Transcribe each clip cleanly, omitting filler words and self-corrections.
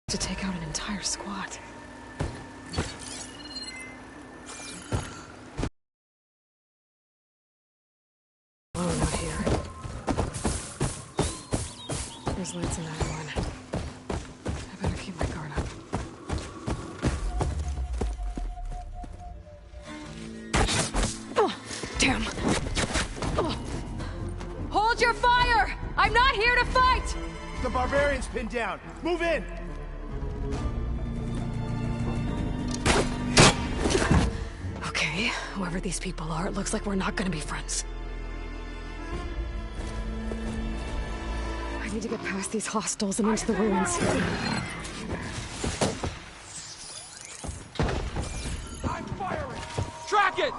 To take out an entire squad. Oh, not here. There's lights in that one. I better keep my guard up. Oh, damn. Oh. Hold your fire! I'm not here to fight! The barbarian's pinned down. Move in! Okay, whoever these people are, it looks like we're not gonna be friends. I need to get past these hostiles and into the ruins. I'm firing! Track it!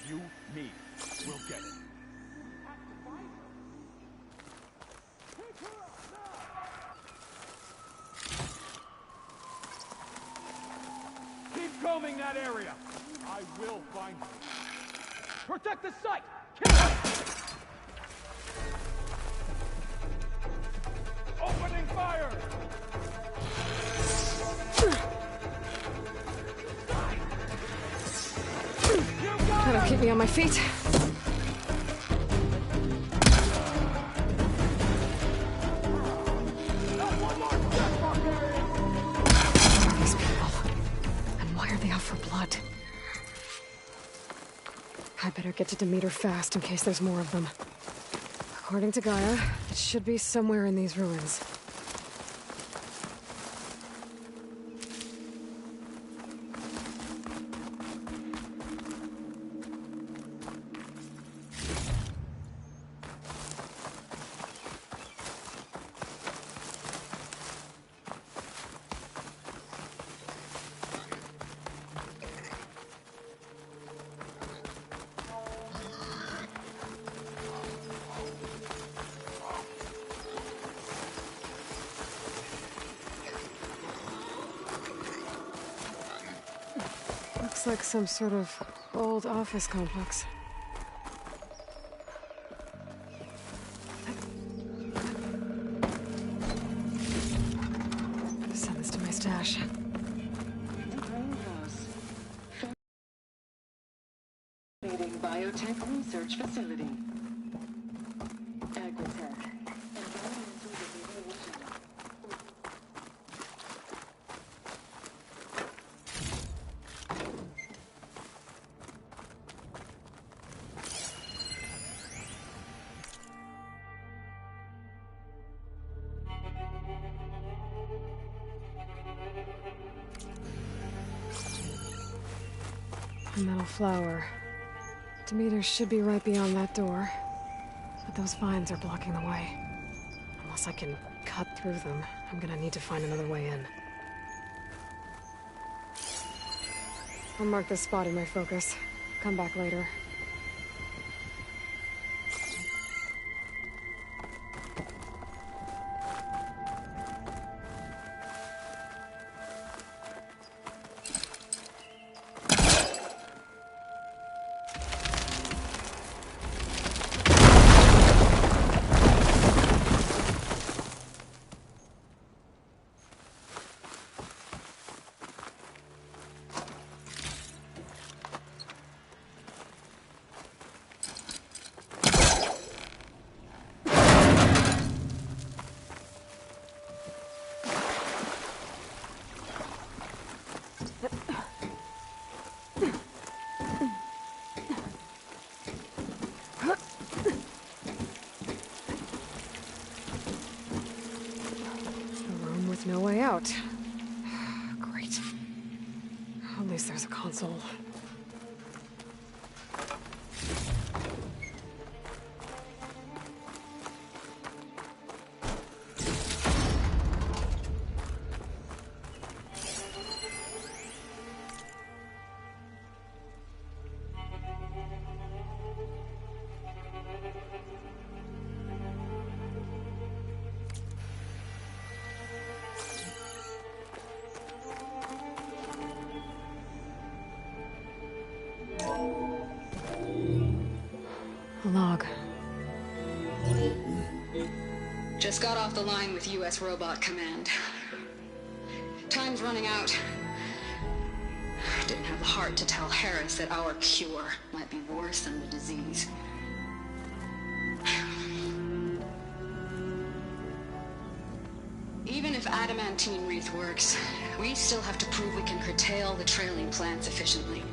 You, me, we'll get it. Keep combing that area. I will find you. Protect the site. Kill him. Opening fire. That'll keep me on my feet. These people. And why are they out for blood? I better get to Demeter fast in case there's more of them. According to Gaia, it should be somewhere in these ruins. Looks like some sort of old office complex. Send this to my stash. Activating biotech research facility. Agritech. Environmental remediation. A metal flower. Demeter should be right beyond that door. But those vines are blocking the way. Unless I can cut through them, I'm gonna need to find another way in. I'll mark this spot in my focus. Come back later. No way out. Great. At least there's a console. A log. Just got off the line with US Robot Command. Time's running out. Didn't have the heart to tell Harris that our cure might be worse than the disease. Even if adamantine wreath works, we still have to prove we can curtail the trailing plants efficiently.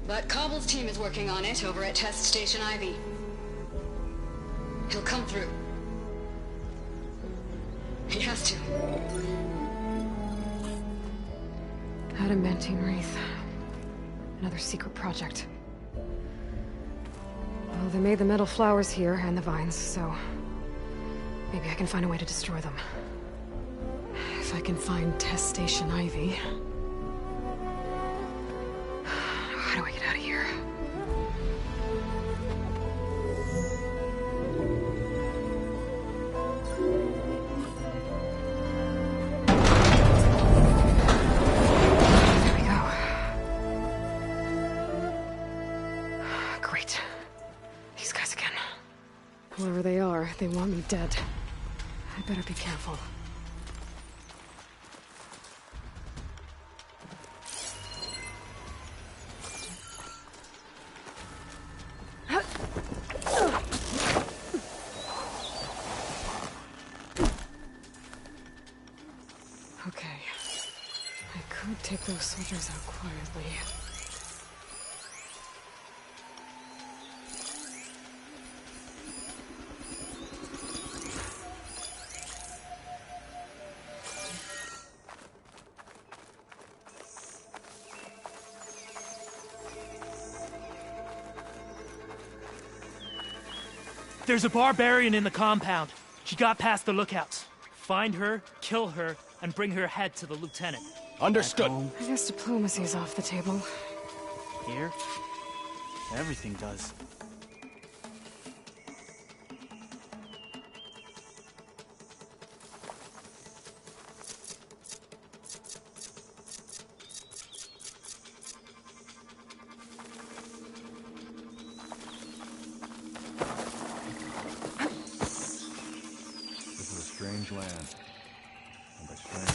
But Cobble's team is working on it over at Test Station Ivy. He'll come through. He has to. Adamantine wreath. Another secret project. Well, they made the metal flowers here and the vines, so maybe I can find a way to destroy them. If I can find Test Station Ivy. How do I get out of here? There we go. Great. These guys again. Whoever they are, they want me dead. I better be careful. Okay. I could take those soldiers out quietly. There's a barbarian in the compound. She got past the lookouts. Find her, kill her, and bring her head to the lieutenant. Understood. I guess diplomacy's off the table. Here? Everything does. This is a strange land. And by strange,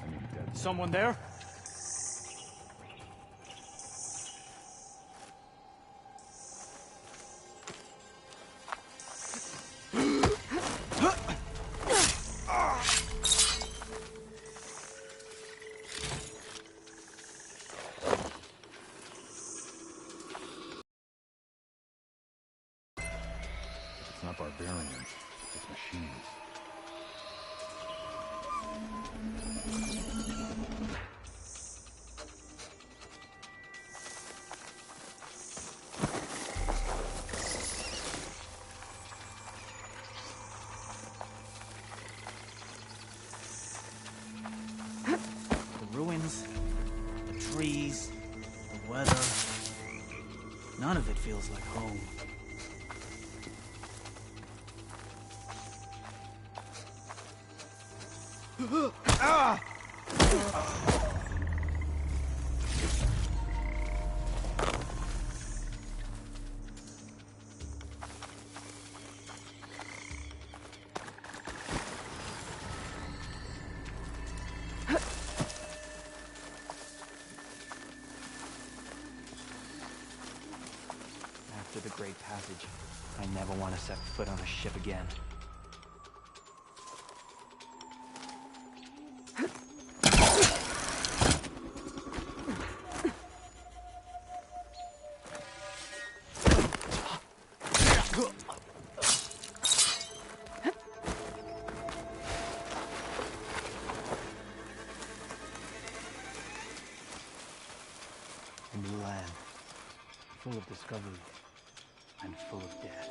I mean dead. Someone there? not barbarians, just machines. The ruins, the trees, the weather. None of it feels like home. After the Great Passage, I never want to set foot on a ship again. A new land, full of discovery and full of death.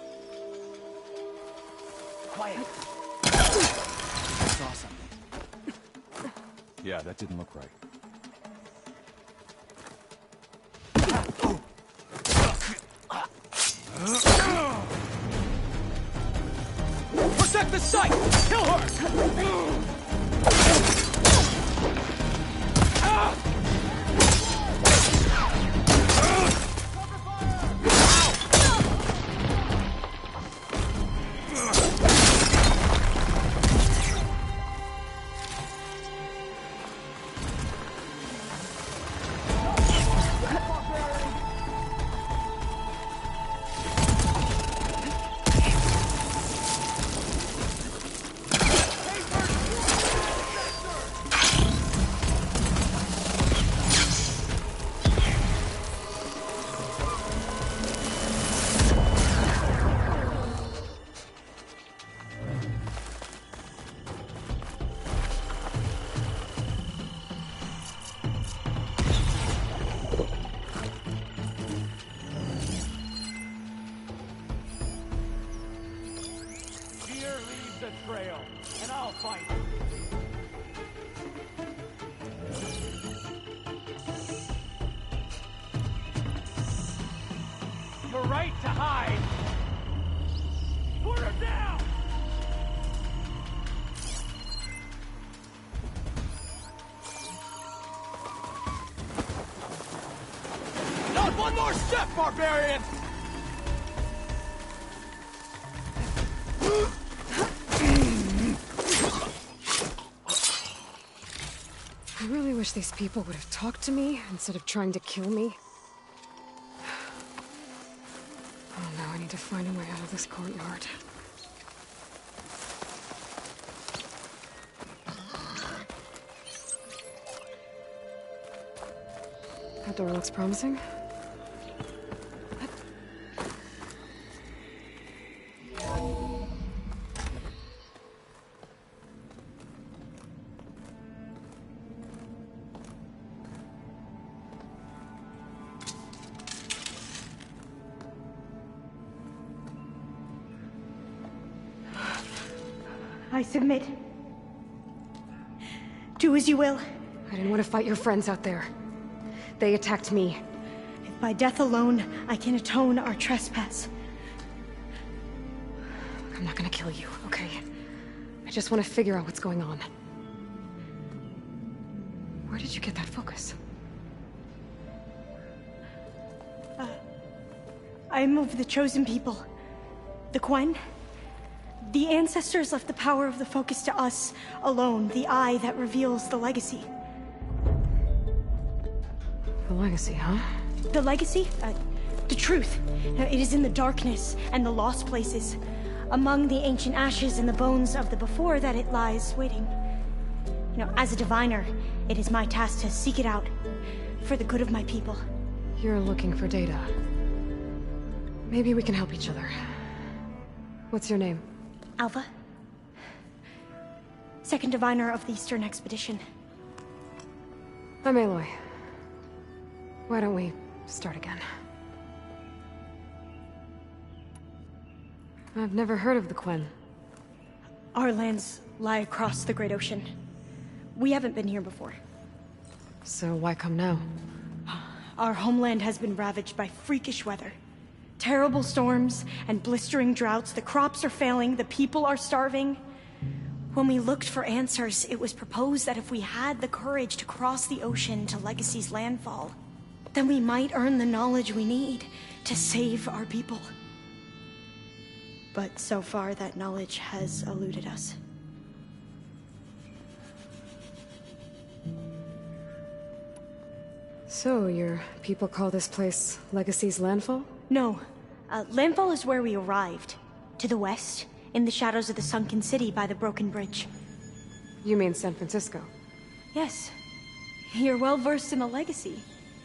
Quiet! I saw something. Yeah, that didn't look right. Protect the site! Kill her! Trail, and I'll find it. Your right to hide. Put her down. Not one more step, barbarian. I really wish these people would have talked to me instead of trying to kill me. Oh no, I need to find a way out of this courtyard. That door looks promising. I submit. Do as you will. I didn't want to fight your friends out there. They attacked me. If by death alone I can atone our trespass. I'm not gonna kill you, okay? I just want to figure out what's going on. Where did you get that focus? I am of the chosen people. The Quen. The ancestors left the power of the focus to us alone, the eye that reveals the legacy. The legacy, huh? The legacy? The truth. It is in the darkness and the lost places. Among the ancient ashes and the bones of the before that it lies waiting. You know, as a diviner, it is my task to seek it out for the good of my people. You're looking for data. Maybe we can help each other. What's your name? Alva. Second diviner of the Eastern Expedition. I'm Aloy. Why don't we start again? I've never heard of the Quen. Our lands lie across the Great Ocean. We haven't been here before. So why come now? Our homeland has been ravaged by freakish weather. Terrible storms and blistering droughts. The crops are failing, the people are starving. When we looked for answers, it was proposed that if we had the courage to cross the ocean to Legacy's landfall, then we might earn the knowledge we need to save our people. But so far, that knowledge has eluded us. So, your people call this place Legacy's landfall? No. Landfall is where we arrived. To the west, in the shadows of the sunken city by the broken bridge. You mean San Francisco? Yes. You're well versed in the Legacy.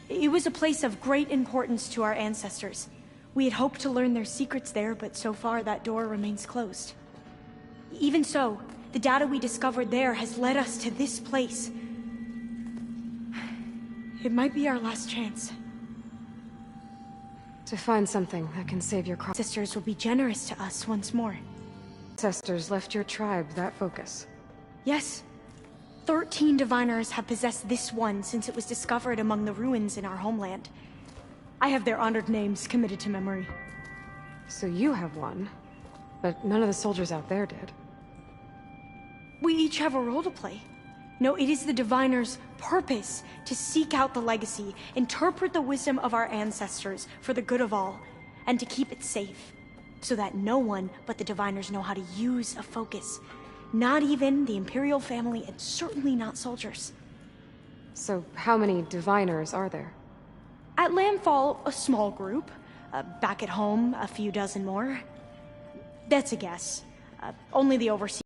It was a place of great importance to our ancestors. We had hoped to learn their secrets there, but so far that door remains closed. Even so, the data we discovered there has led us to this place. It might be our last chance. To find something that can save your Sisters will be generous to us once more. ancestors left your tribe that focus. Yes. 13 diviners have possessed this one since it was discovered among the ruins in our homeland. I have their honored names committed to memory. So you have one, but none of the soldiers out there did. We each have a role to play. No, it is the diviner's purpose to seek out the Legacy, interpret the wisdom of our ancestors for the good of all, and to keep it safe, so that no one but the diviners know how to use a focus. Not even the Imperial family, and certainly not soldiers. So how many diviners are there? At Landfall, a small group. Back at home, a few dozen more. That's a guess. Only the overseer.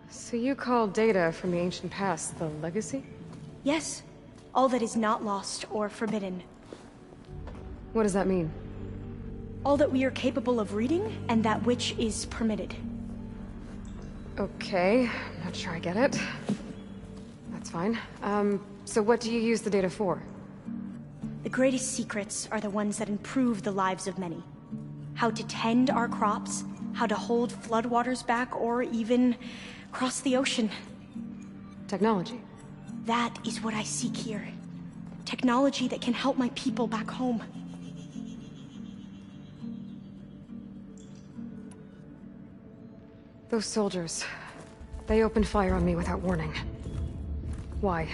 So you call data from the ancient past the Legacy? Yes. All that is not lost or forbidden. What does that mean? All that we are capable of reading, and that which is permitted. Okay, not sure I get it. That's fine. So what do you use the data for? The greatest secrets are the ones that improve the lives of many. How to tend our crops, how to hold floodwaters back, or even cross the ocean. Technology. That is what I seek here. Technology that can help my people back home. Those soldiers, they opened fire on me without warning. Why?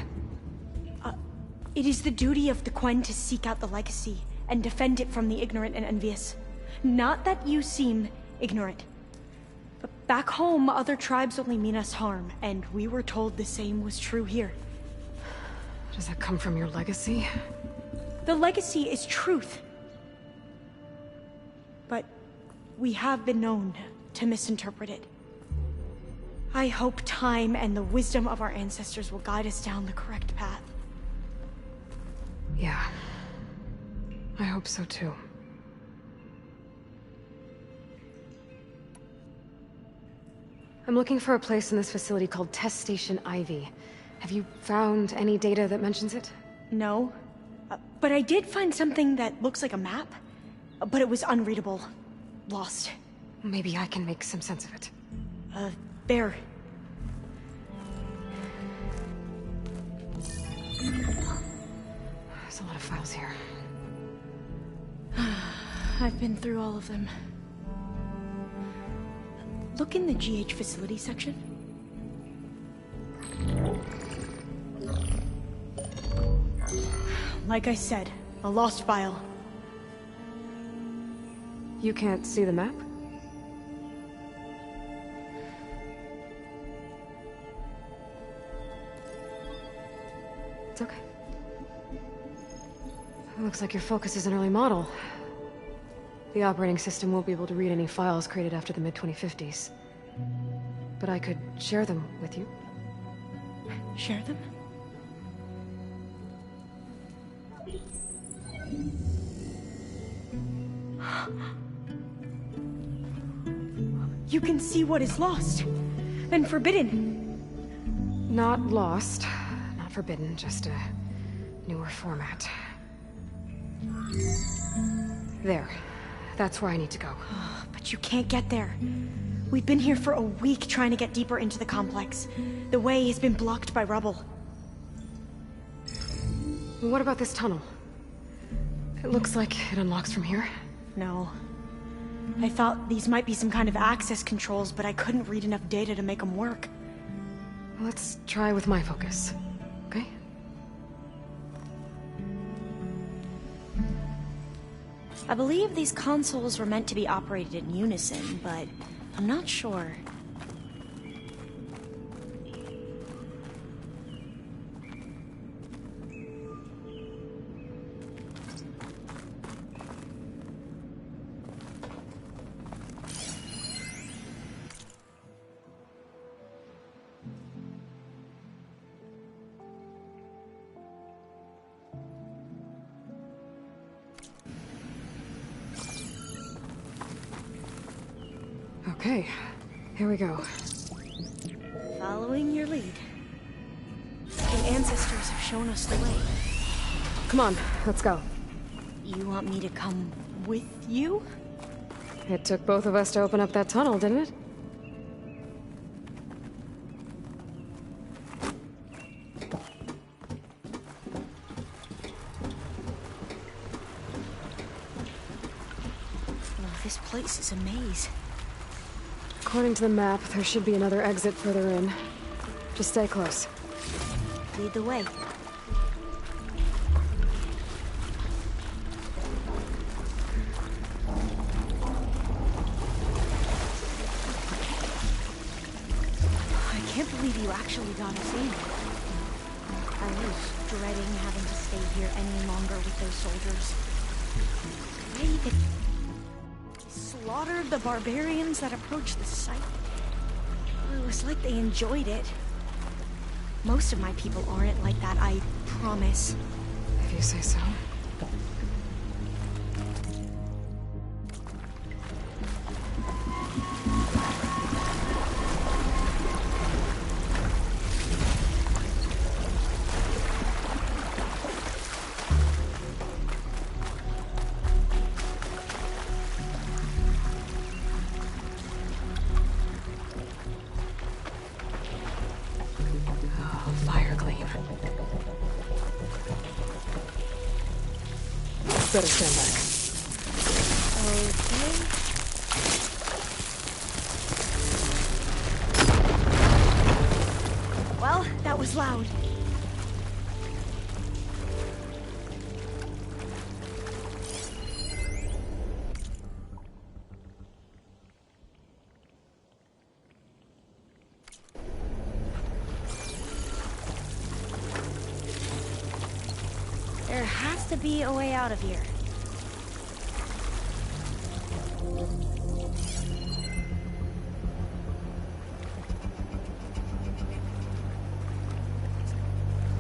It is the duty of the Quen to seek out the Legacy and defend it from the ignorant and envious. Not that you seem ignorant. But back home, other tribes only mean us harm, and we were told the same was true here. Does that come from your legacy? The Legacy is truth. But we have been known to misinterpret it. I hope time and the wisdom of our ancestors will guide us down the correct path. Yeah. I hope so too. I'm looking for a place in this facility called Test Station Ivy. Have you found any data that mentions it? No. But I did find something that looks like a map. But it was unreadable. Lost. Maybe I can make some sense of it. There. There's a lot of files here. I've been through all of them. Look in the GH facility section. Like I said, a lost file. You can't see the map? It's okay. It looks like your focus is an early model. The operating system won't be able to read any files created after the mid-2050s. But I could share them with you. Share them? You can see what is lost and forbidden. Not lost, not forbidden, just a newer format. There. That's where I need to go. But you can't get there. We've been here for a week trying to get deeper into the complex. The way has been blocked by rubble. What about this tunnel? It looks like it unlocks from here. No. I thought these might be some kind of access controls, but I couldn't read enough data to make them work. Let's try with my focus, okay? I believe these consoles were meant to be operated in unison, but I'm not sure. Okay, here we go. Following your lead. The ancestors have shown us the way. Come on, let's go. You want me to come with you? It took both of us to open up that tunnel, didn't it? Oh, this place is a maze. According to the map, there should be another exit further in. Just stay close. Lead the way. I can't believe you actually got us in. I was dreading having to stay here any longer with those soldiers. The way they slaughtered the barbarians that approached the site. It was like they enjoyed it. Most of my people aren't like that, I promise. If you say so. Better stand back. Okay. Well, that was loud. There has to be a way out of here.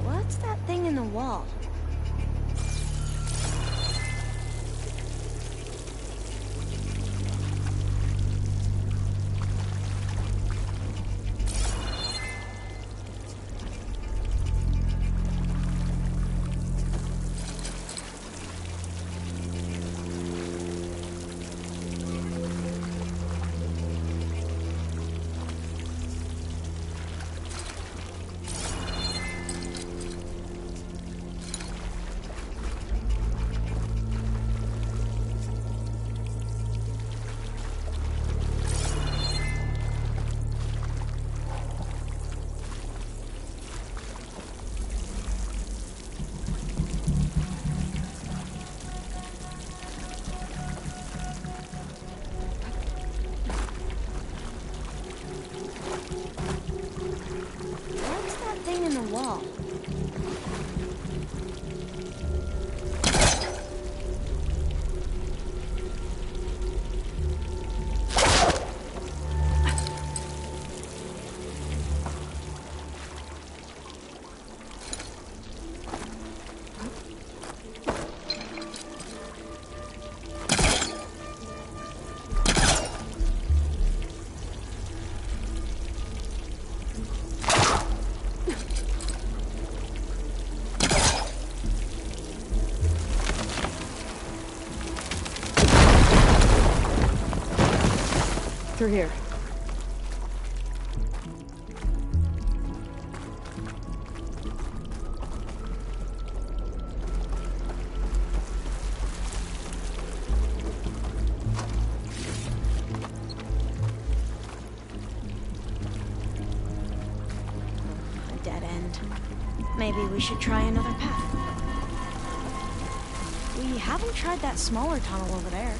What's that thing in the wall? through here. A dead end. Maybe we should try another path. We haven't tried that smaller tunnel over there.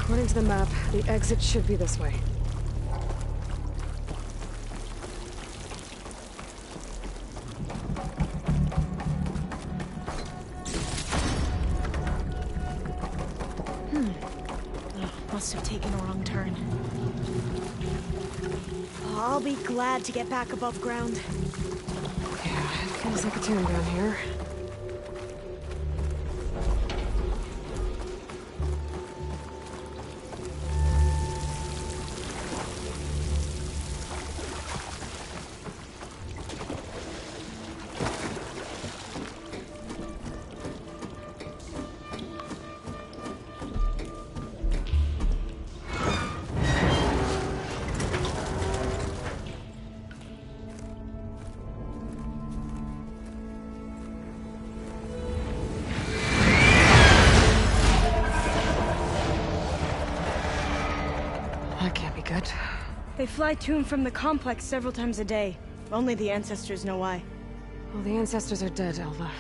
According to the map, the exit should be this way. Must have taken a wrong turn. I'll be glad to get back above ground. Yeah, it feels like a tomb down here. That can't be good. They fly to and from the complex several times a day. Only the ancestors know why. Well, the ancestors are dead, Elva.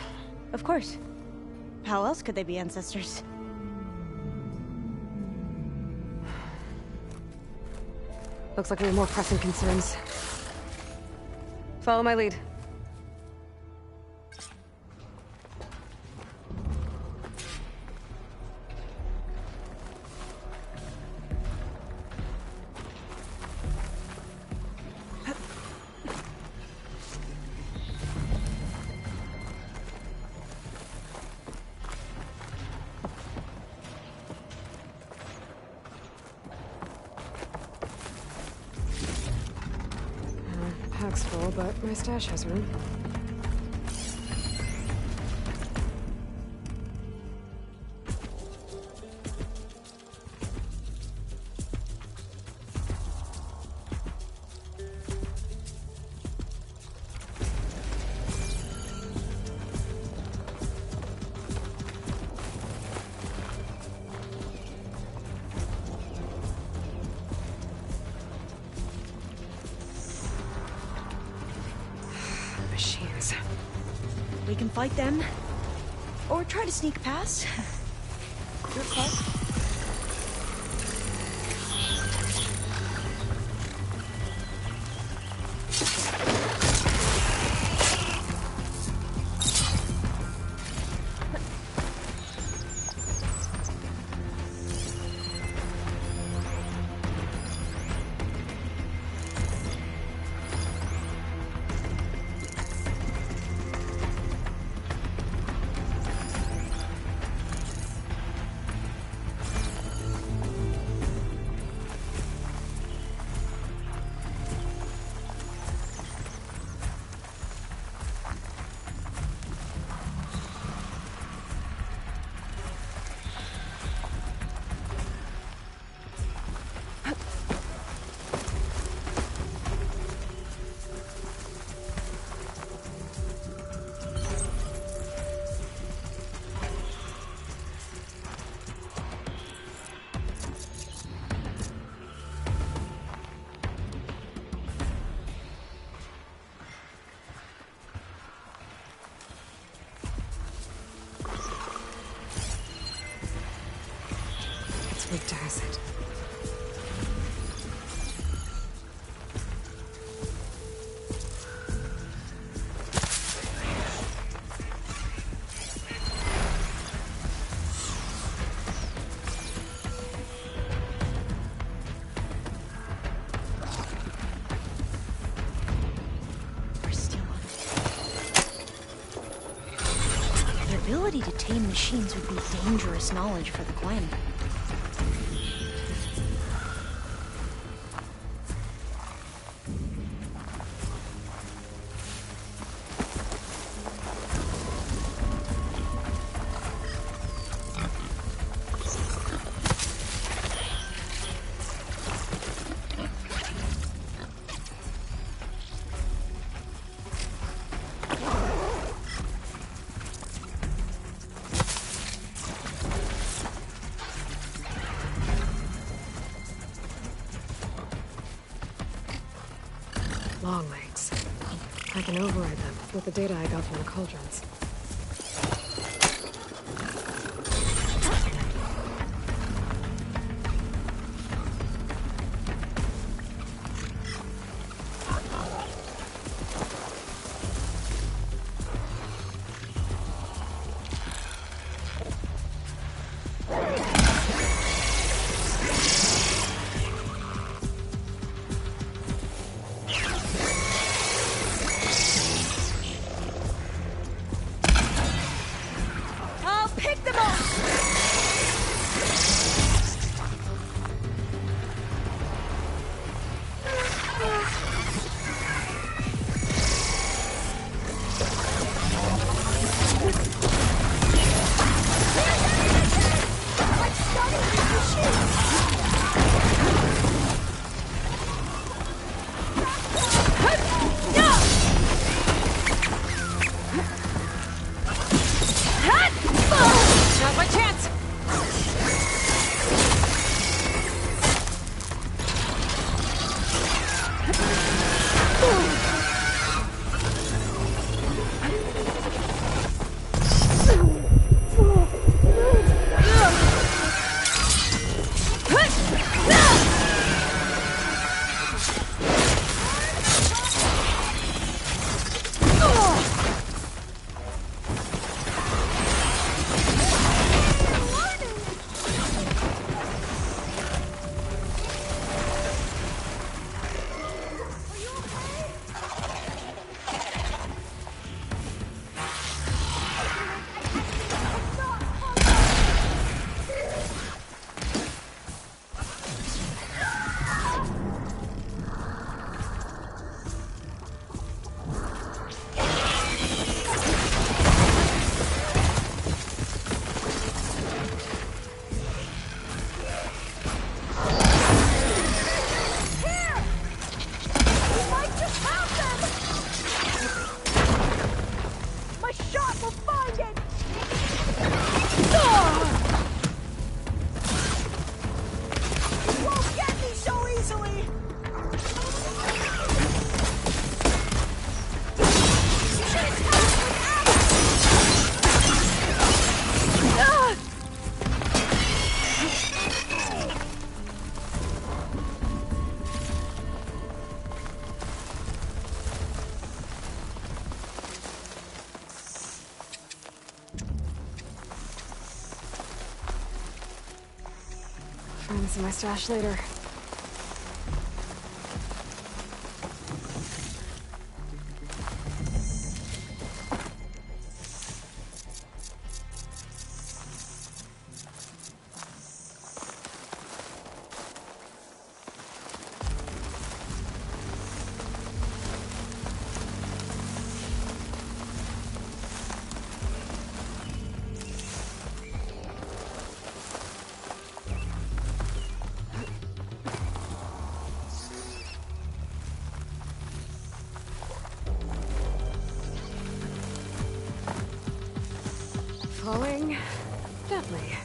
Of course. How else could they be ancestors? Looks like we have more pressing concerns. Follow my lead. Pack's full, but my stash has room. Machines. We can fight them. Or try to sneak past. Your call. Victor has it. We're still on it. The ability to tame machines would be dangerous knowledge for the Gwen. Long legs. I can override them with the data I got from the cauldrons. I'll pick them up! Now's my chance! Find this in my stash later. Falling gently.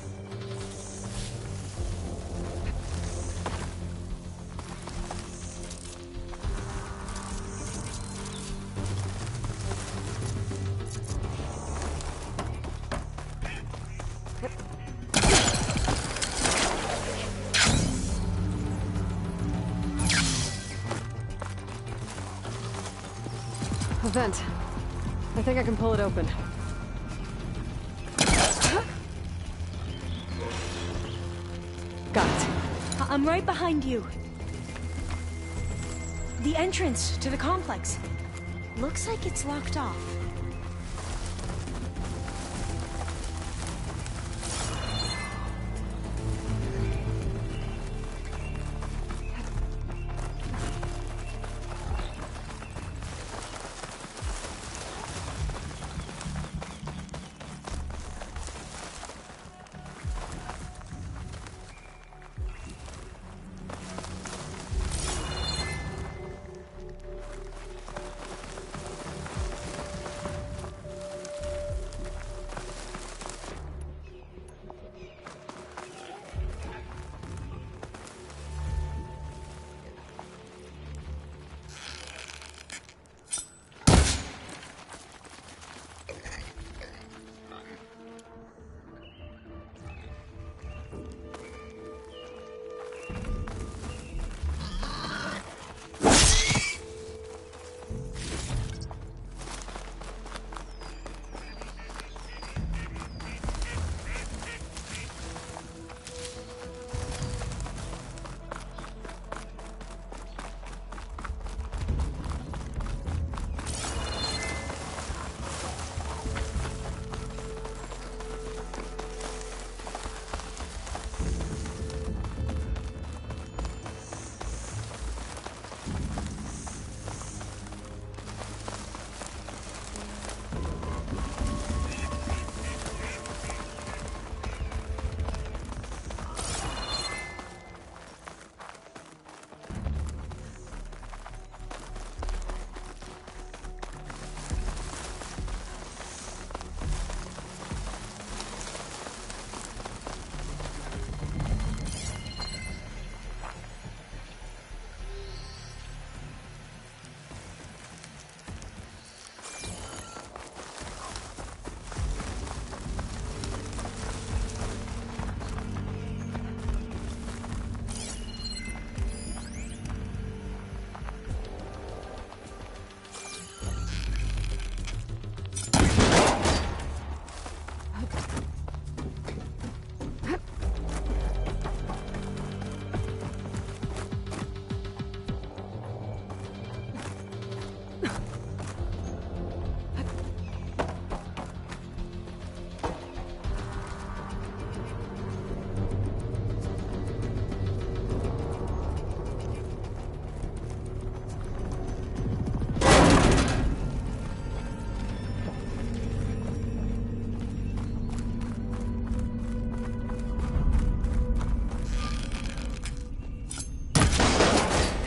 vent. I think I can pull it open. Got it. I'm right behind you. The entrance to the complex. Looks like it's locked off.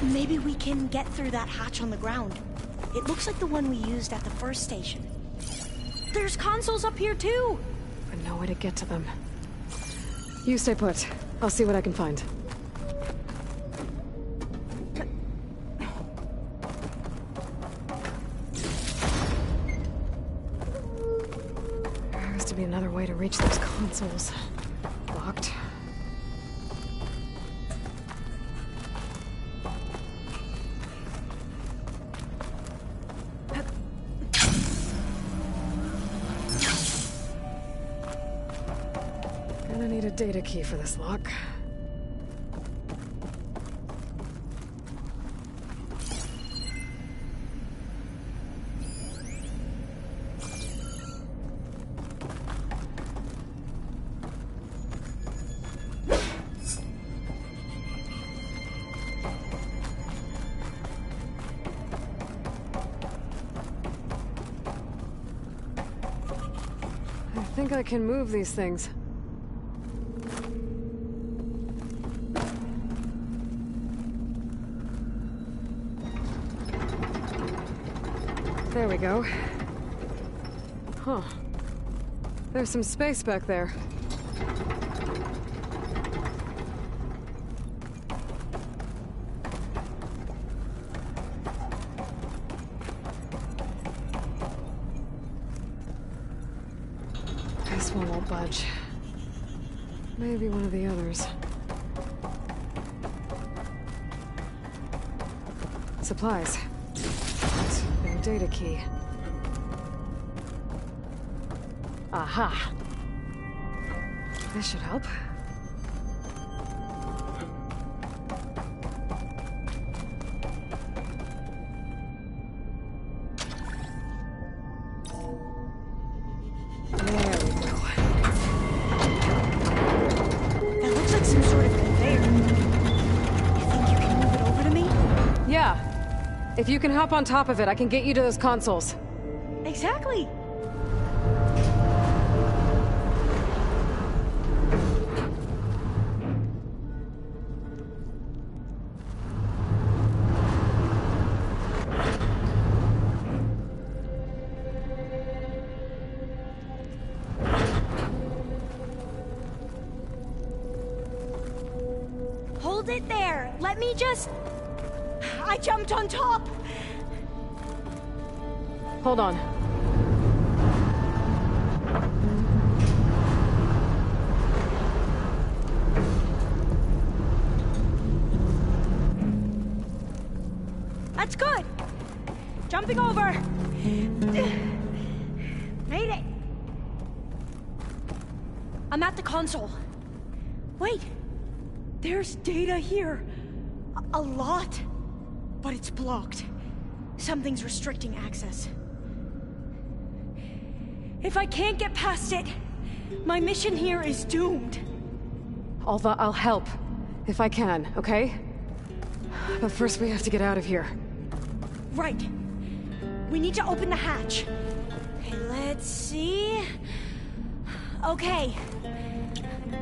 Maybe we can get through that hatch on the ground. It looks like the one we used at the first station. There's consoles up here too! But no way to get to them. You stay put. I'll see what I can find. There has to be another way to reach those consoles. Locked. Gonna need a data key for this lock. I think I can move these things. There we go. Huh. There's some space back there. This one won't budge. Maybe one of the others. Supplies. No data key. Aha. This should help. There we go. That looks like some sort of conveyor. You think you can move it over to me? Yeah. If you can hop on top of it, I can get you to those consoles. Exactly. Hold it there. Let me just... I jumped on top. Hold on. That's good. Jumping over. Made it. I'm at the console. Wait. There's data here. A lot. But it's blocked. Something's restricting access. If I can't get past it, my mission here is doomed. Alva, I'll help. If I can, okay? But first we have to get out of here. Right. We need to open the hatch. Okay, let's see... Okay.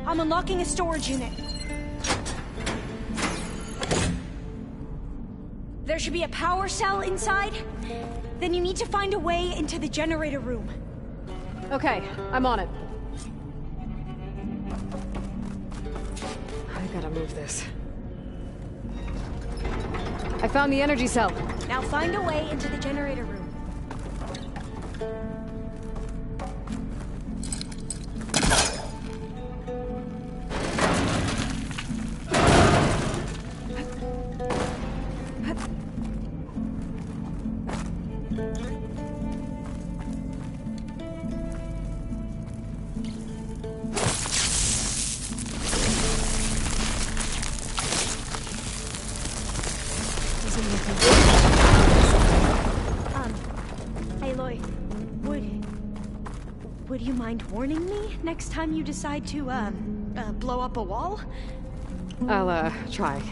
I'm unlocking a storage unit. There should be a power cell inside. Then you need to find a way into the generator room. Okay, I'm on it. I gotta move this. I found the energy cell. Now find a way into the generator room. Aloy, would you mind warning me next time you decide to, blow up a wall? I'll, try.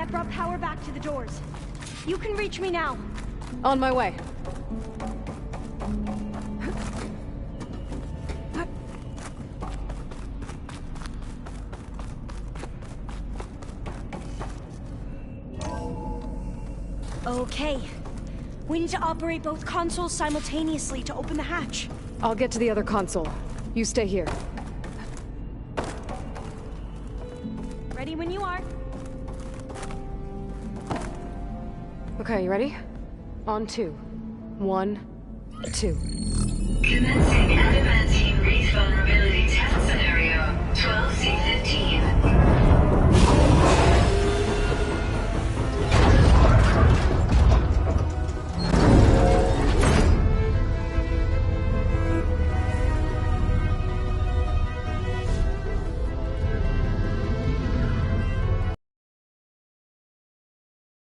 brought power back to the doors. You can reach me now. On my way. Okay. We need to operate both consoles simultaneously to open the hatch. I'll get to the other console. You stay here. Ready when you are. Okay, you ready? On 2. 1, 2. Commencing adamantine wreath vulnerability test scenario 12C15.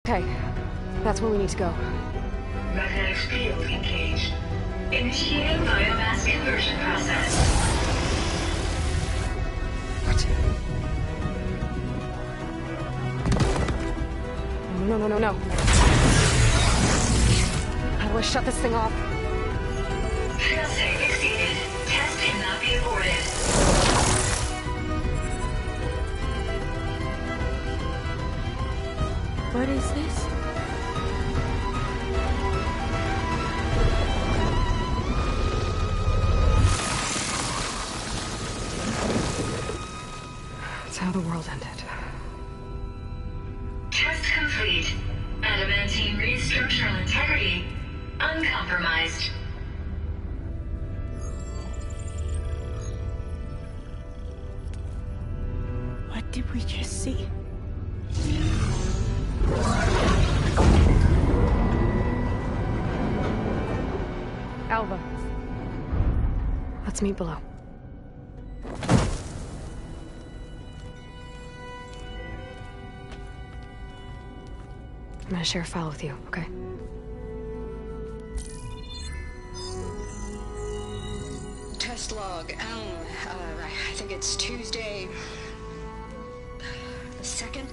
Okay, that's where we need to go. Magnetic field engaged. Initiating biomass conversion process. What? No. How do I shut this thing off? Failsafe exceeded. Test cannot be aborted. What is this? That's how the world ended. Test complete. Adamantine wreath structural integrity uncompromised. What did we just see? Alva. Let's meet below. I'm gonna share a file with you, okay? Test log, I think it's Tuesday the 2nd?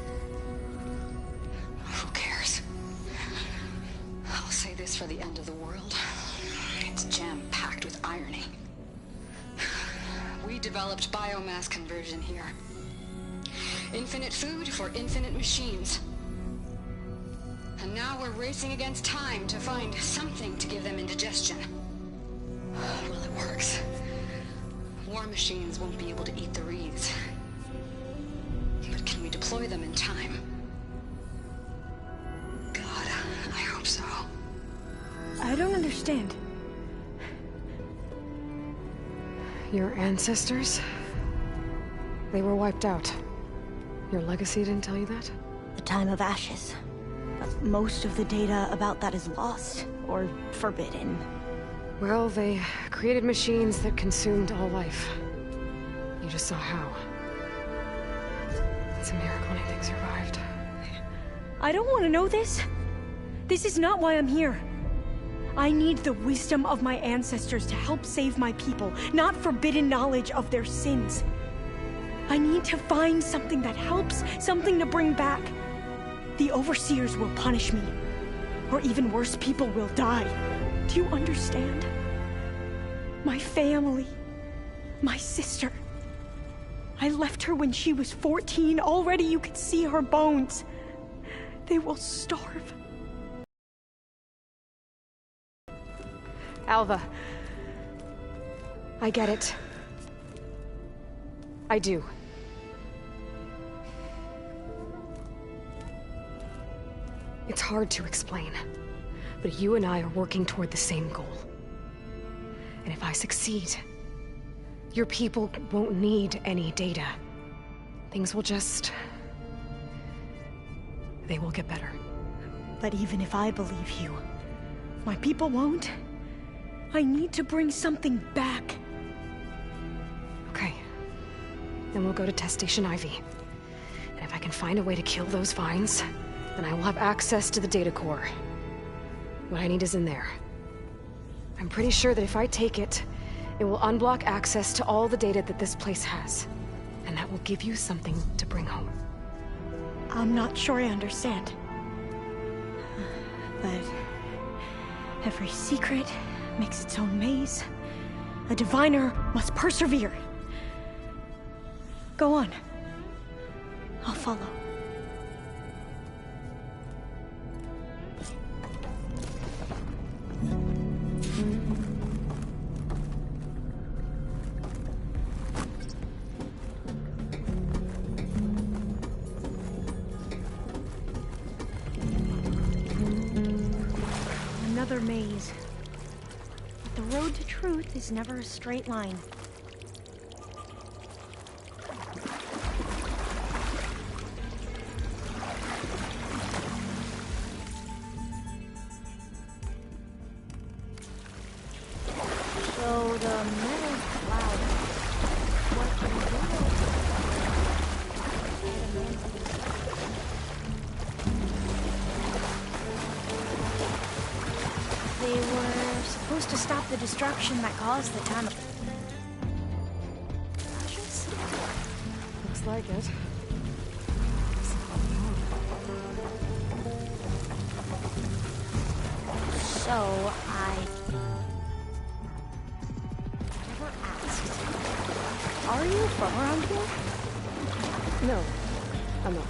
Who cares? I'll say this for the end of the world. It's jam-packed with irony. We developed biomass conversion here. Infinite food for infinite machines. And now we're racing against time to find something to give them indigestion. Well, it works. War machines won't be able to eat the wreaths. But can we deploy them in time? God, I hope so. I don't understand. Your ancestors? They were wiped out. Your legacy didn't tell you that? The time of ashes. But most of the data about that is lost, or forbidden. Well, they created machines that consumed all life. You just saw how. It's a miracle anything survived. I don't want to know this. This is not why I'm here. I need the wisdom of my ancestors to help save my people, not forbidden knowledge of their sins. I need to find something that helps, something to bring back. The Overseers will punish me. Or even worse, people will die. Do you understand? My family. My sister. I left her when she was 14. Already you could see her bones. They will starve. Alva. I get it. I do. It's hard to explain, but you and I are working toward the same goal. And if I succeed, your people won't need any data. Things will just... they will get better. But even if I believe you, my people won't. I need to bring something back. Okay. Then we'll go to Test Station Ivy. And if I can find a way to kill those vines, then I will have access to the data core. What I need is in there. I'm pretty sure that if I take it, it will unblock access to all the data that this place has. And that will give you something to bring home. I'm not sure I understand. But every secret makes its own maze. A diviner must persevere. Go on. I'll follow. Another maze. But the road to truth is never a straight line. So the metal cloud. What they were supposed to stop the destruction that caused the tunnel. Ashes? Looks like it. So I never asked. Are you from around here? No, I'm not.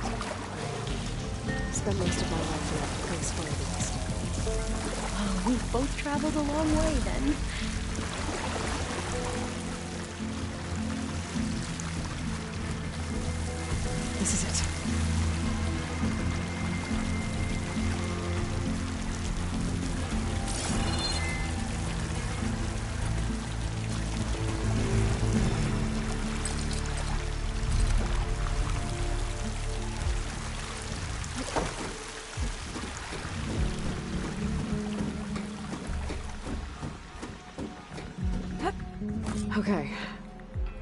I spent most of my life in Greece Far East. Oh, we've both traveled a long way then. This is it. Okay.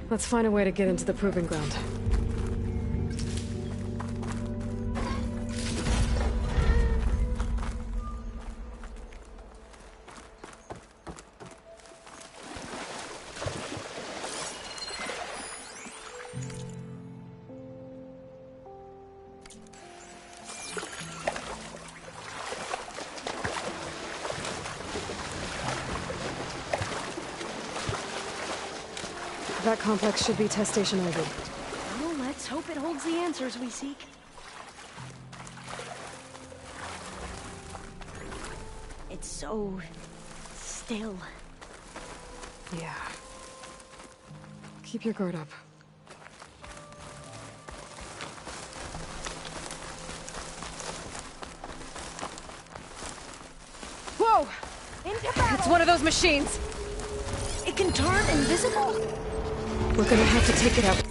Let's find a way to get into the proving ground. That complex should be test station Ivy. Well, let's hope it holds the answers we seek. It's so still. Yeah. Keep your guard up. Whoa! Into battle! It's one of those machines! It can turn invisible? We're gonna have to take it out.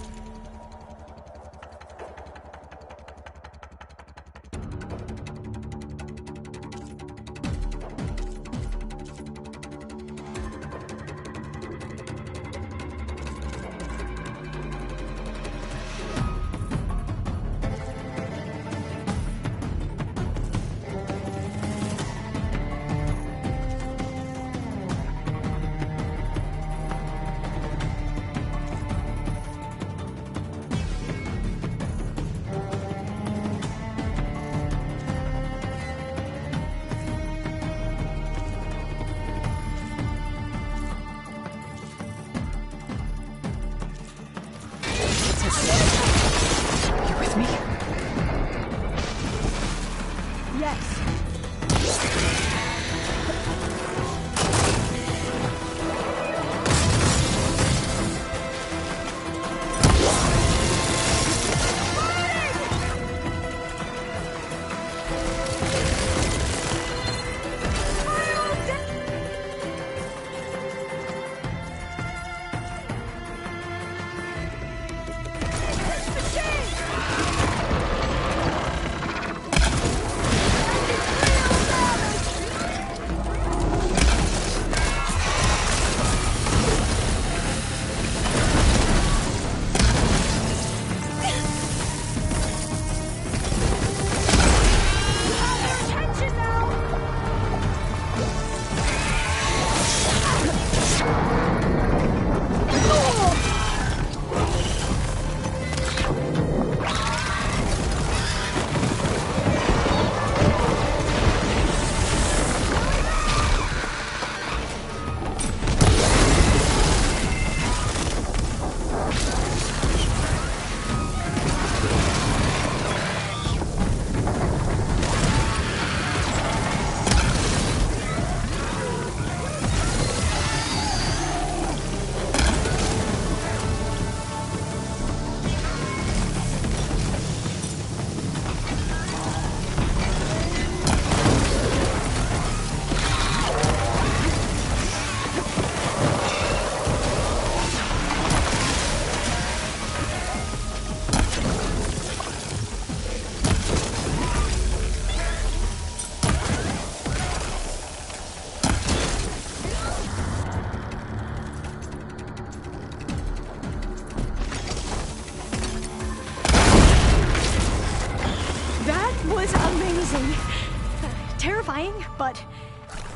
Terrifying, but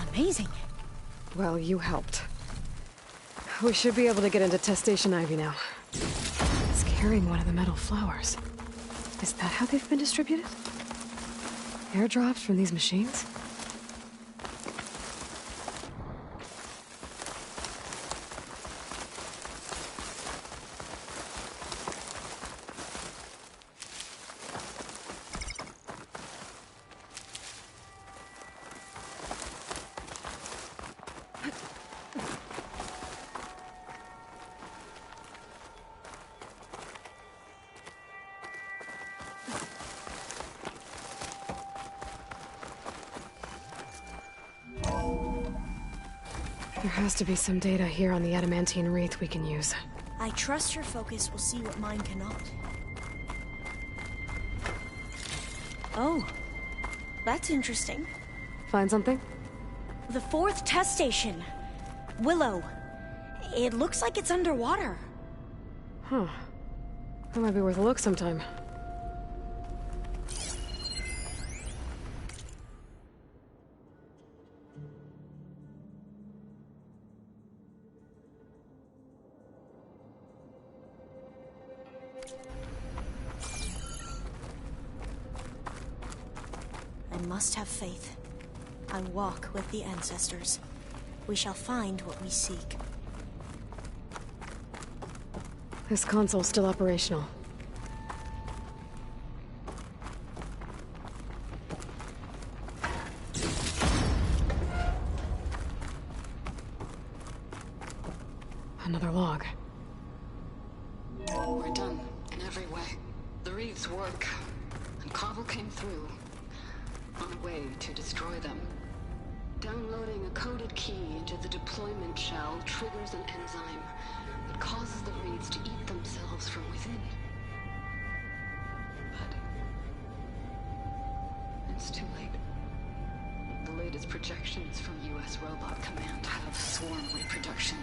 amazing. Well, you helped. We should be able to get into Test Station Ivy now. It's carrying one of the metal flowers. Is that how they've been distributed? Airdrops from these machines? There has to be some data here on the adamantine wreath we can use. I trust your focus will see what mine cannot. Oh, that's interesting. Find something? The 4th test station. Willow. It looks like it's underwater. Huh. That might be worth a look sometime. I must have faith. I walk with the ancestors. We shall find what we seek. This console's still operational. Another log. We're done, in every way. The wreaths work, and Cobble came through, on a way to destroy them. Downloading a coded key into the deployment shell triggers an enzyme that causes the wreaths to eat themselves from within. But it's too late. The latest projections from U.S. Robot Command have swarm reproduction,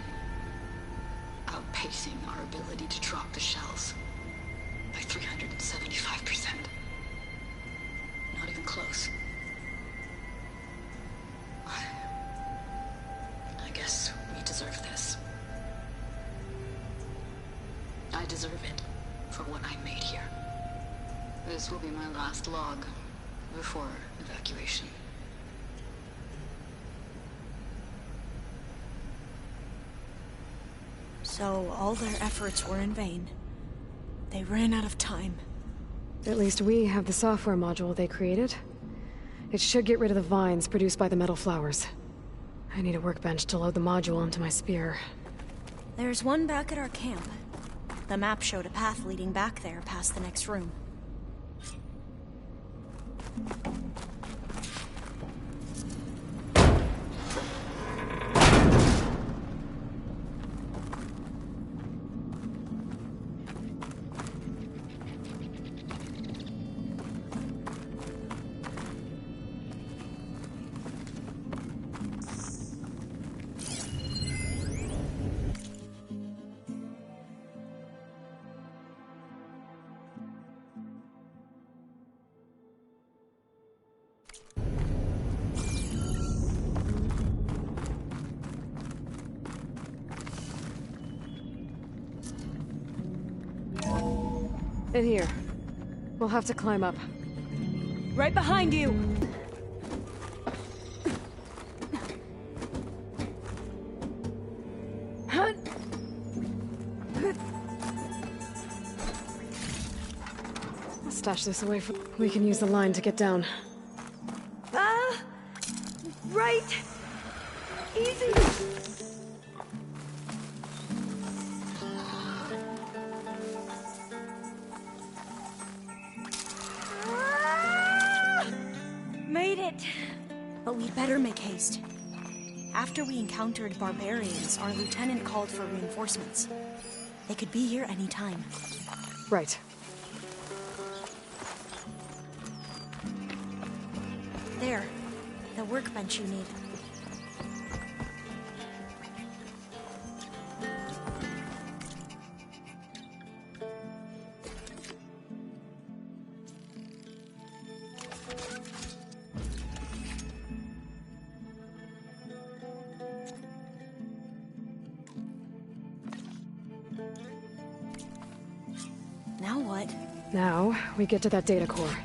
outpacing our ability to drop the shells by 375%. Not even close. I guess we deserve this. I deserve it for what I made here. This will be my last log before evacuation. So all their efforts were in vain. They ran out of time. At least we have the software module they created. It should get rid of the vines produced by the metal flowers. I need a workbench to load the module onto my spear. There's one back at our camp. The map showed a path leading back there past the next room. In here. We'll have to climb up. Right behind you! I'll stash this away for... We can use the line to get down. Right! Easy! Made it! But we'd better make haste. After we encountered barbarians, our lieutenant called for reinforcements. They could be here any time. Right. There. The workbench you need. what? Now, we get to that data core.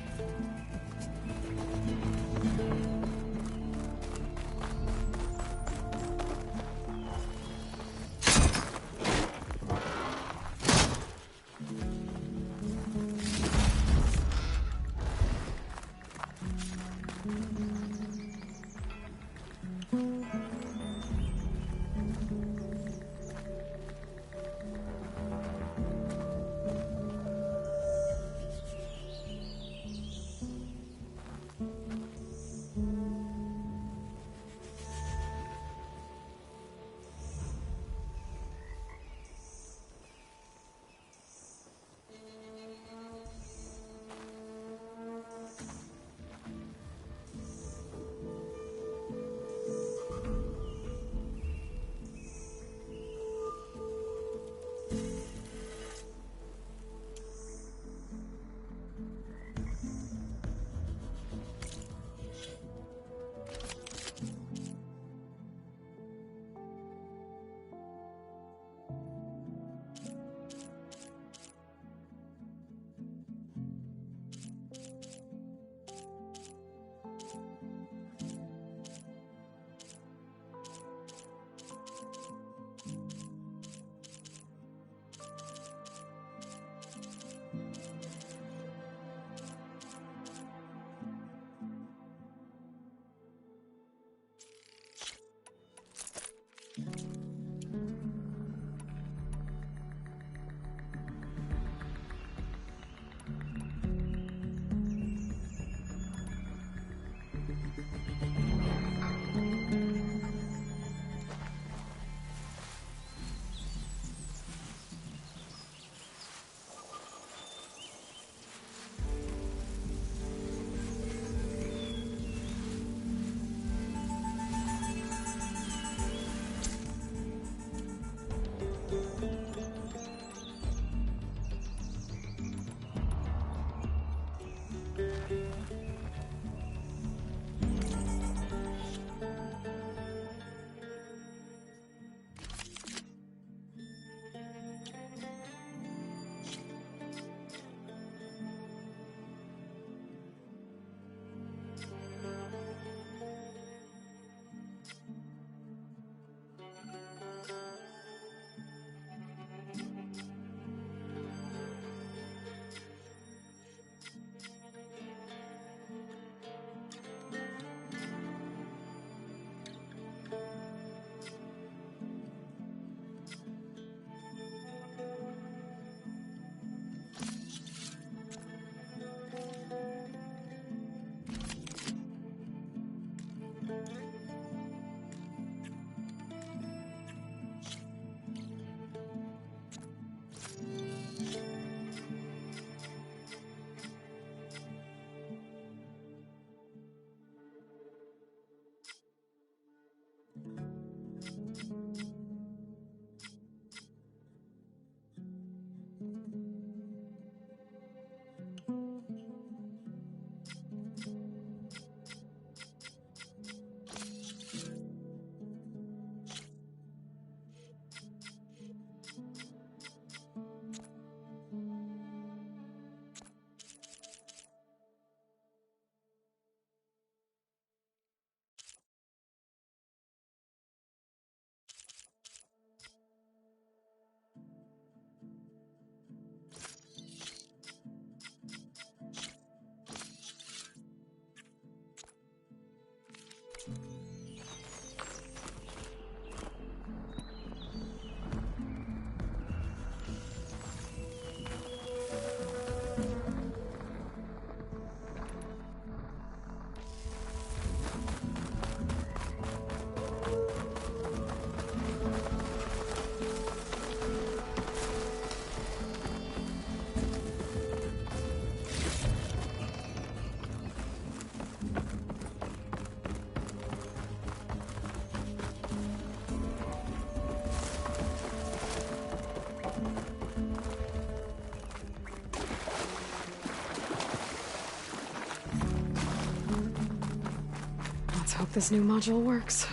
Hope this new module works.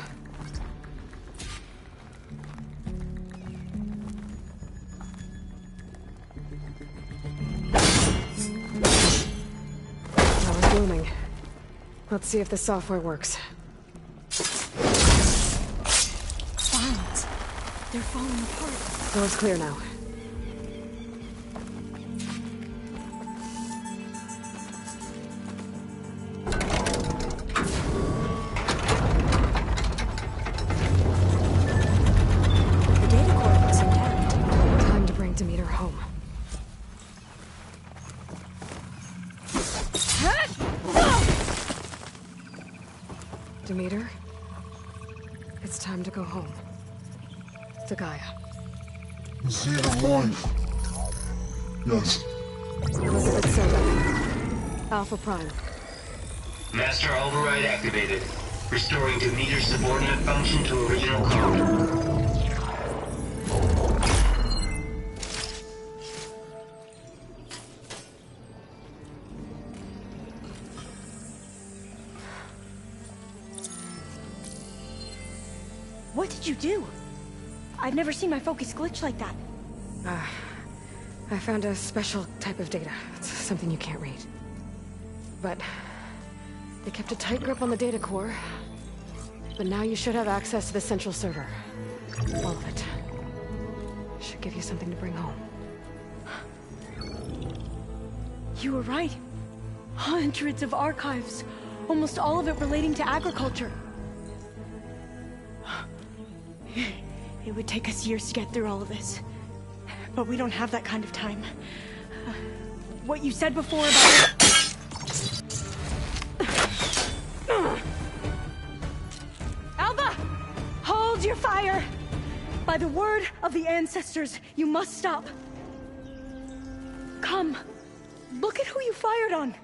Let's see if the software works. Vines. They're falling apart. Door's clear now. The data core looks intact. Time to bring Demeter home. Demeter? It's time to go home. To Gaia. The seed of life. Yes. Elizabeth Sobeck. Alpha Prime. Master override activated. Restoring Demeter's subordinate function to original code. What did you do? I've never seen my focus glitch like that. I found a special type of data. It's something you can't read. But they kept a tight grip on the data core. But now you should have access to the central server. All of it. Should give you something to bring home. You were right. Hundreds of archives. Almost all of it relating to agriculture. It would take us years to get through all of this. But we don't have that kind of time. What you said before about... Alva! Hold your fire! By the word of the ancestors, you must stop. Come. Look at who you fired on.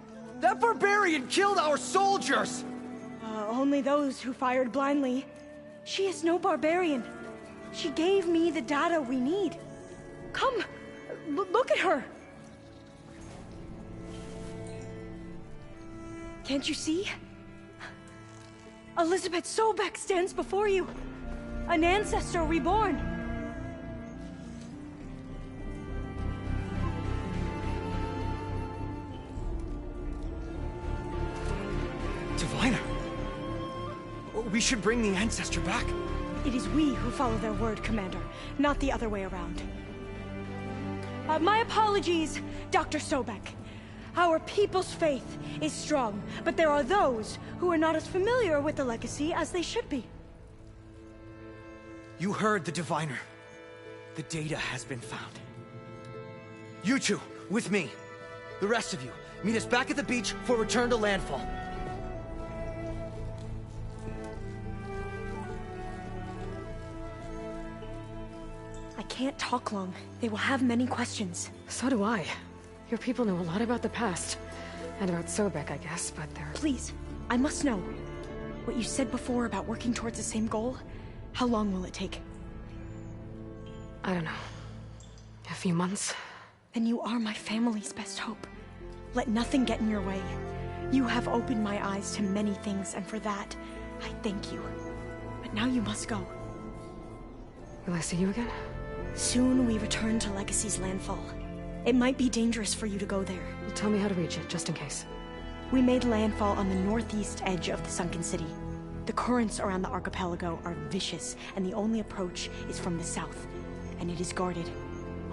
That barbarian killed our soldiers! Only those who fired blindly. She is no barbarian. She gave me the data we need. Come, look at her. Can't you see? Elizabeth Sobeck stands before you. An ancestor reborn. Diviner! We should bring the ancestor back. It is we who follow their word, Commander, not the other way around. My apologies, Dr. Sobeck. Our people's faith is strong, but there are those who are not as familiar with the legacy as they should be. You heard the Diviner. The data has been found. You two, with me. The rest of you, meet us back at the beach for return to landfall. I can't talk long. They will have many questions. So do I. Your people know a lot about the past. And about Sobeck, I guess, but they're... Please, I must know. What you said before about working towards the same goal, how long will it take? I don't know. A few months? Then you are my family's best hope. Let nothing get in your way. You have opened my eyes to many things, and for that, I thank you. But now you must go. Will I see you again? Soon we return to Legacy's landfall. It might be dangerous for you to go there. Well, tell me how to reach it, just in case. We made landfall on the northeast edge of the sunken city. The currents around the archipelago are vicious, and the only approach is from the south. And it is guarded.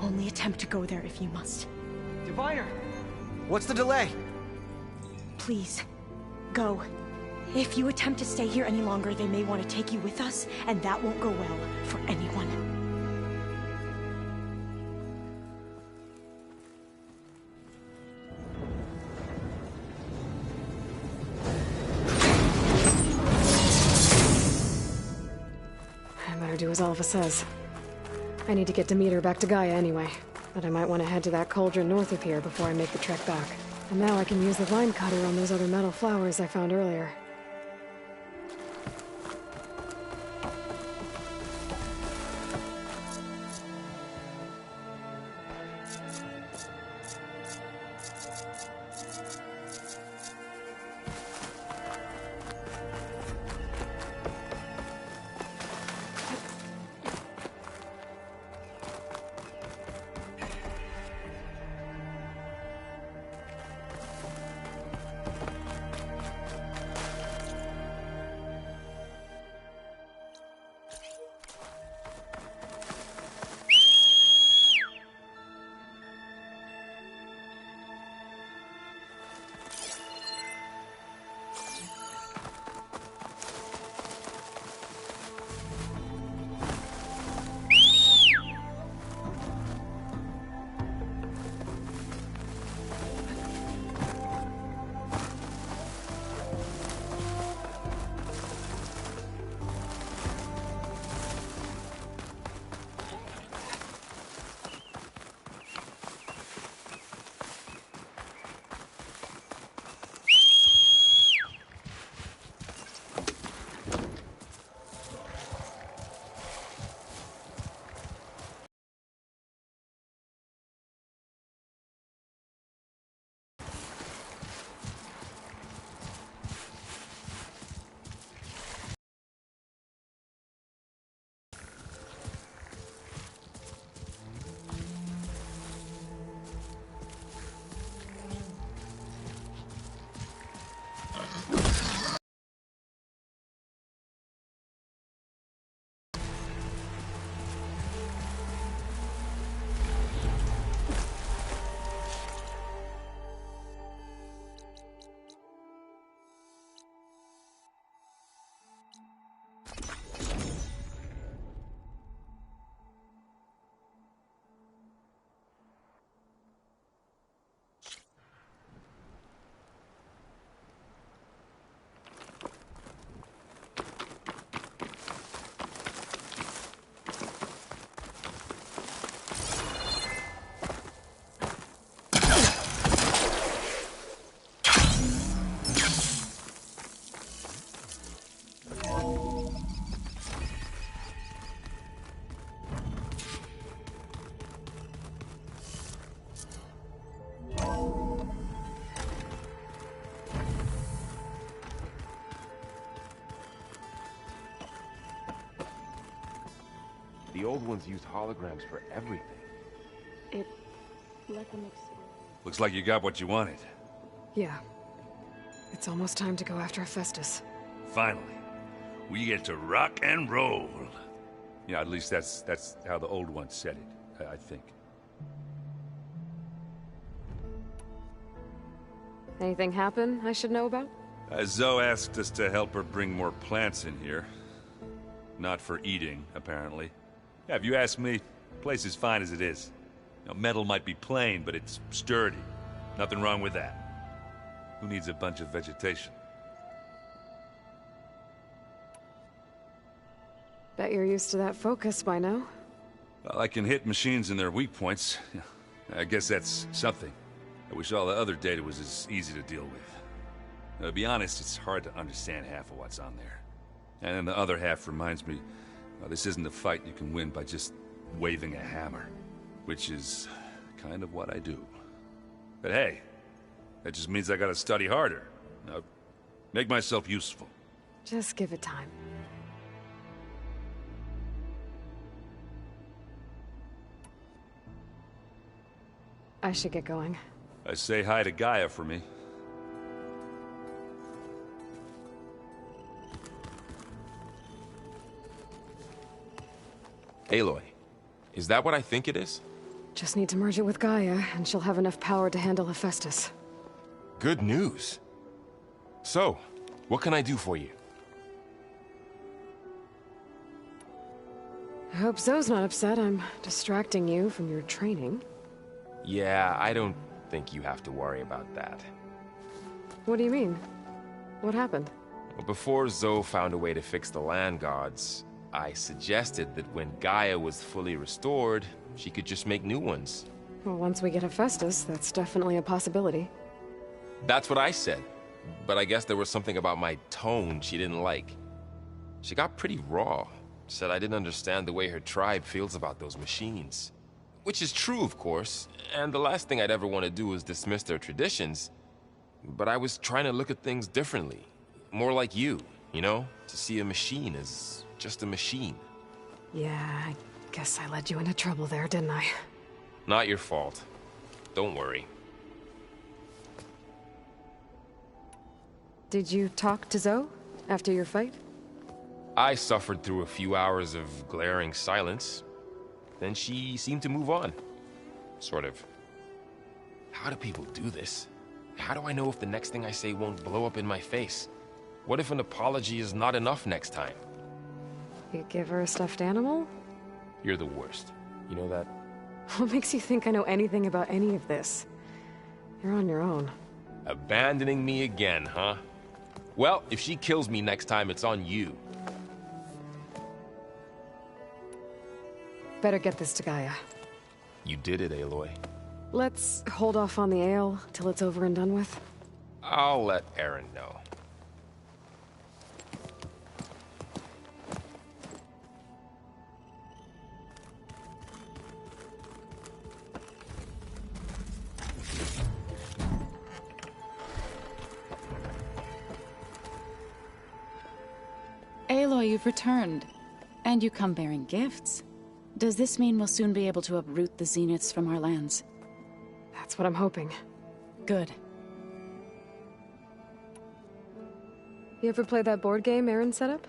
Only attempt to go there if you must. Diviner! What's the delay? Please, go. If you attempt to stay here any longer, they may want to take you with us, and that won't go well for anyone. I better do as Alva says. I need to get Demeter back to Gaia anyway, but I might want to head to that cauldron north of here before I make the trek back. And now I can use the vine cutter on those other metal flowers I found earlier. The old ones used holograms for everything. It let them Looks like you got what you wanted. Yeah. It's almost time to go after Hephaestus. Finally. We get to rock and roll. Yeah, at least that's how the old ones said it, I think. Anything happen I should know about? Zoe asked us to help her bring more plants in here. Not for eating, apparently. Yeah, if you ask me, the place is fine as it is. You know, metal might be plain, but it's sturdy. Nothing wrong with that. Who needs a bunch of vegetation? Bet you're used to that focus by now. Well, I can hit machines in their weak points. I guess that's something. I wish all the other data was as easy to deal with. To be honest, it's hard to understand half of what's on there. And then the other half reminds me, well, this isn't a fight you can win by just waving a hammer. Which is kind of what I do. But hey, that just means I gotta study harder. Now, make myself useful. Just give it time. I should get going. Say hi to Gaia for me. Aloy, is that what I think it is? Just need to merge it with Gaia, and she'll have enough power to handle Hephaestus. Good news. So, what can I do for you? I hope Zoe's not upset I'm distracting you from your training. Yeah, I don't think you have to worry about that. What do you mean? What happened? Well, before Zoe found a way to fix the land gods, I suggested that when Gaia was fully restored, she could just make new ones. Well, once we get Hephaestus, that's definitely a possibility. That's what I said. But I guess there was something about my tone she didn't like. She got pretty raw. Said I didn't understand the way her tribe feels about those machines. Which is true, of course, and the last thing I'd ever want to do is dismiss their traditions. But I was trying to look at things differently. More like you know? To see a machine as just a machine. Yeah, I guess I led you into trouble there, didn't I? Not your fault. Don't worry. Did you talk to Zoe after your fight? I suffered through a few hours of glaring silence. Then she seemed to move on. Sort of. How do people do this? How do I know if the next thing I say won't blow up in my face? What if an apology is not enough next time? You give her a stuffed animal? You're the worst. You know that? What makes you think I know anything about any of this? You're on your own. Abandoning me again, huh? Well, if she kills me next time, it's on you. Better get this to Gaia. You did it, Aloy. Let's hold off on the ale till it's over and done with. I'll let Aaron know. Aloy, you've returned. And you come bearing gifts. Does this mean we'll soon be able to uproot the Zeniths from our lands? That's what I'm hoping. Good. You ever play that board game Aaron set up?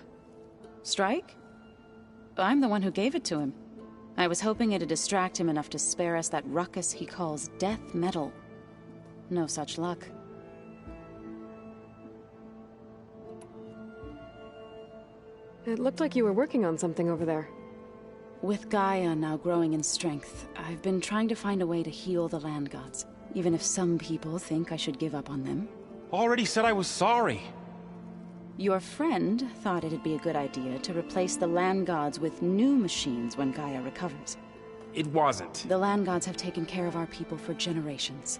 Strike? I'm the one who gave it to him. I was hoping it'd distract him enough to spare us that ruckus he calls death metal. No such luck. It looked like you were working on something over there. With Gaia now growing in strength, I've been trying to find a way to heal the land gods, even if some people think I should give up on them. Already said I was sorry. Your friend thought it'd be a good idea to replace the land gods with new machines when Gaia recovers. It wasn't. The land gods have taken care of our people for generations.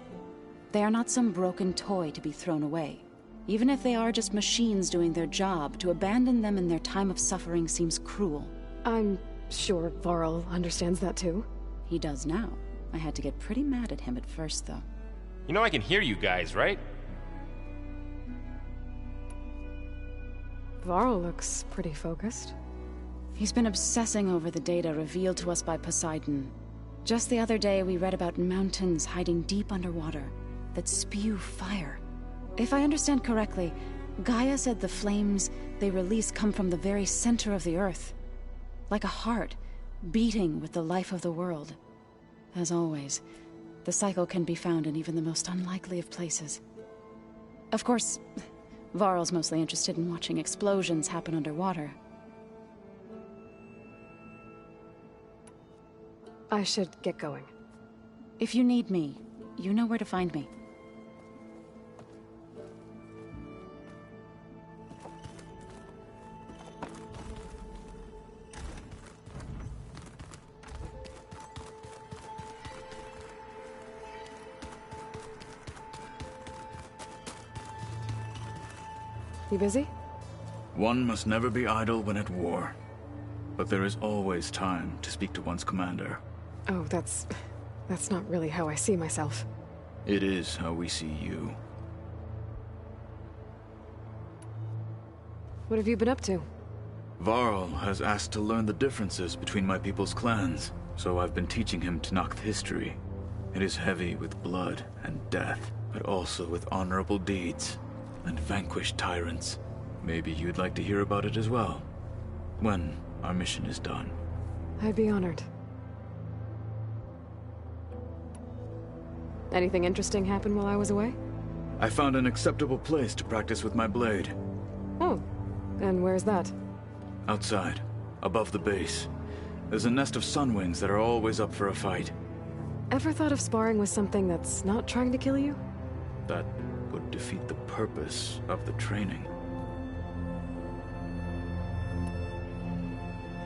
They are not some broken toy to be thrown away. Even if they are just machines doing their job, to abandon them in their time of suffering seems cruel. I'm sure Varl understands that too. He does now. I had to get pretty mad at him at first, though. You know I can hear you guys, right? Varl looks pretty focused. He's been obsessing over the data revealed to us by Poseidon. Just the other day, we read about mountains hiding deep underwater that spew fire. If I understand correctly, Gaia said the flames they release come from the very center of the Earth. Like a heart, beating with the life of the world. As always, the cycle can be found in even the most unlikely of places. Of course, Varl's mostly interested in watching explosions happen underwater. I should get going. If you need me, you know where to find me. You busy? One must never be idle when at war. But there is always time to speak to one's commander. Oh, that's not really how I see myself. It is how we see you. What have you been up to? Varl has asked to learn the differences between my people's clans, so I've been teaching him Tenakth history. It is heavy with blood and death, but also with honorable deeds and vanquished tyrants. Maybe you'd like to hear about it as well, when our mission is done. I'd be honored. Anything interesting happen while I was away? I found an acceptable place to practice with my blade. Oh, and where's that? Outside, above the base. There's a nest of sunwings that are always up for a fight. Ever thought of sparring with something that's not trying to kill you? That would defeat the purpose of the training.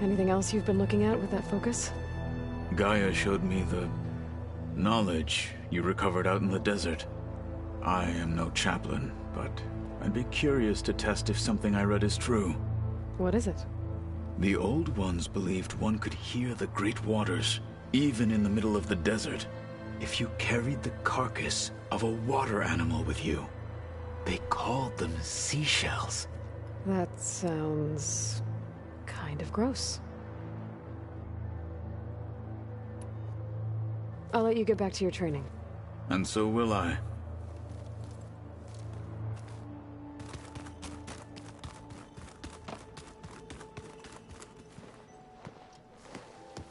Anything else you've been looking at with that focus? Gaia showed me the knowledge you recovered out in the desert. I am no chaplain, but I'd be curious to test if something I read is true. What is it? The Old Ones believed one could hear the great waters, even in the middle of the desert, if you carried the carcass of a water animal with you. They called them seashells. That sounds kind of gross. I'll let you get back to your training. And so will I.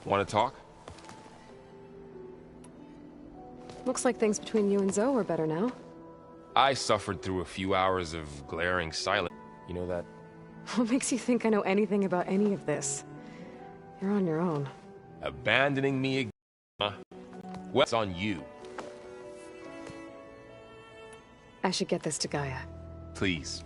Want to talk? Looks like things between you and Zoe are better now. I suffered through a few hours of glaring silence. You know that? What makes you think I know anything about any of this? You're on your own. Abandoning me again, huh? What's on you? I should get this to Gaia. Please.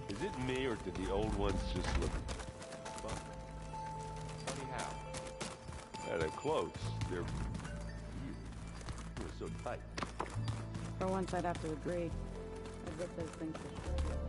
Is it me, or did the old ones just look fun? Funny how? They're close. They're so tight. For once, I'd have to agree. As if those things were